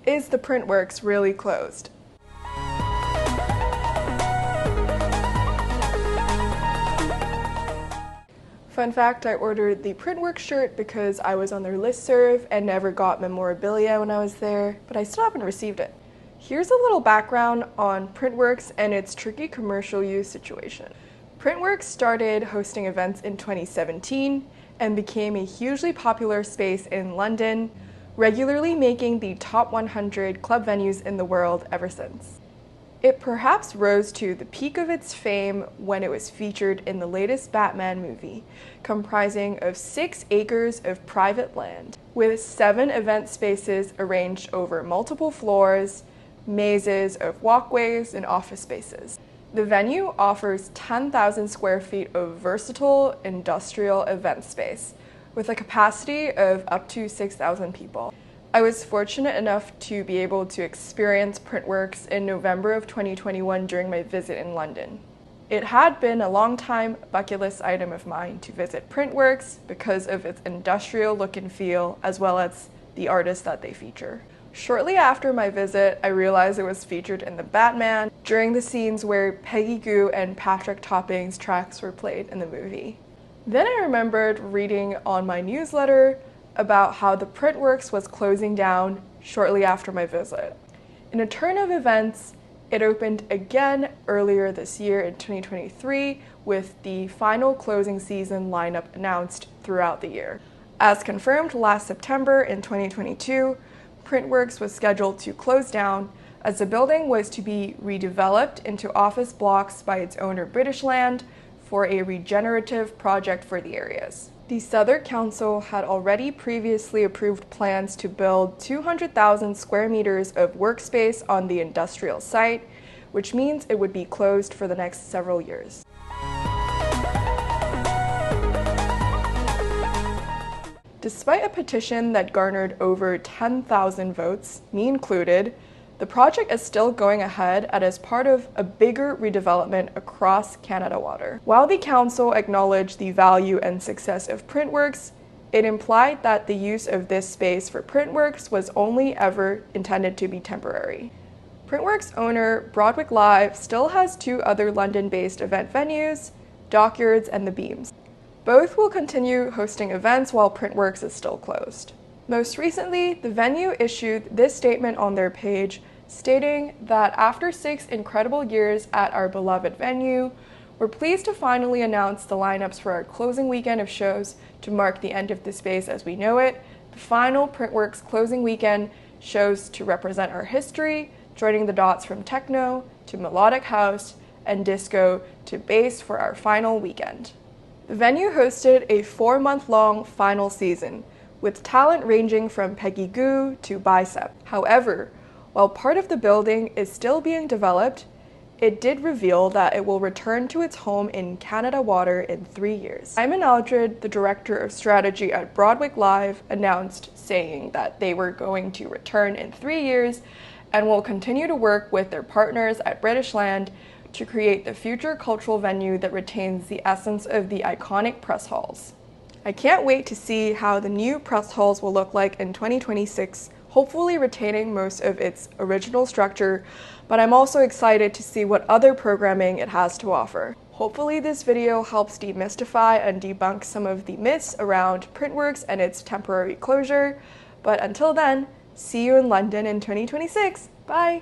Is the Printworks really closed? Fun fact, I ordered the Printworks shirt because I was on their listserv and never got memorabilia when I was there, but I still haven't received it. Here's a little background on Printworks and its tricky commercial use situation. Printworks started hosting events in 2017 and became a hugely popular space in London, regularly making the top 100 club venues in the world ever since. It perhaps rose to the peak of its fame when it was featured in the latest Batman movie, comprising of 6 acres of private land, with 7 event spaces arranged over multiple floors, mazes of walkways, and office spaces. The venue offers 10,000 square feet of versatile industrial event space, with a capacity of up to 6,000 people. I was fortunate enough to be able to experience Printworks in November of 2021 during my visit in London. It had been a long-time bucket list item of mine to visit Printworks because of its industrial look and feel, as well as the artists that they feature. Shortly after my visit, I realized it was featured in the Batman during the scenes where Peggy Gou and Patrick Topping's tracks were played in the movie. Then I remembered reading on my newsletter about how the Printworks was closing down shortly after my visit. In a turn of events, it opened again earlier this year in 2023 with the final closing season lineup announced throughout the year. As confirmed last September in 2022, Printworks was scheduled to close down as the building was to be redeveloped into office blocks by its owner British Land for a regenerative project for the areas. The Southwark Council had already previously approved plans to build 200,000 square meters of workspace on the industrial site, which means it would be closed for the next several years. Despite a petition that garnered over 10,000 votes, me included, the project is still going ahead and is part of a bigger redevelopment across Canada Water. While the council acknowledged the value and success of Printworks, it implied that the use of this space for Printworks was only ever intended to be temporary. Printworks owner Broadwick Live still has 2 other London-based event venues, Dockyards and The Beams. Both will continue hosting events while Printworks is still closed. Most recently, the venue issued this statement on their page, stating that after 6 incredible years at our beloved venue, we're pleased to finally announce the lineups for our closing weekend of shows to mark the end of the space as we know it. The final Printworks closing weekend shows to represent our history, joining the dots from techno to melodic house and disco to bass for our final weekend. The venue hosted a 4-month-long final season, with talent ranging from Peggy Gou to Bicep. However, while part of the building is still being developed, it did reveal that it will return to its home in Canada Water in 3 years. Simon Aldred, the director of strategy at Broadwick Live, announced saying that they were going to return in 3 years and will continue to work with their partners at British Land to create the future cultural venue that retains the essence of the iconic press halls. I can't wait to see how the new press halls will look like in 2026, hopefully retaining most of its original structure, but I'm also excited to see what other programming it has to offer. Hopefully this video helps demystify and debunk some of the myths around Printworks and its temporary closure, but until then, see you in London in 2026. Bye!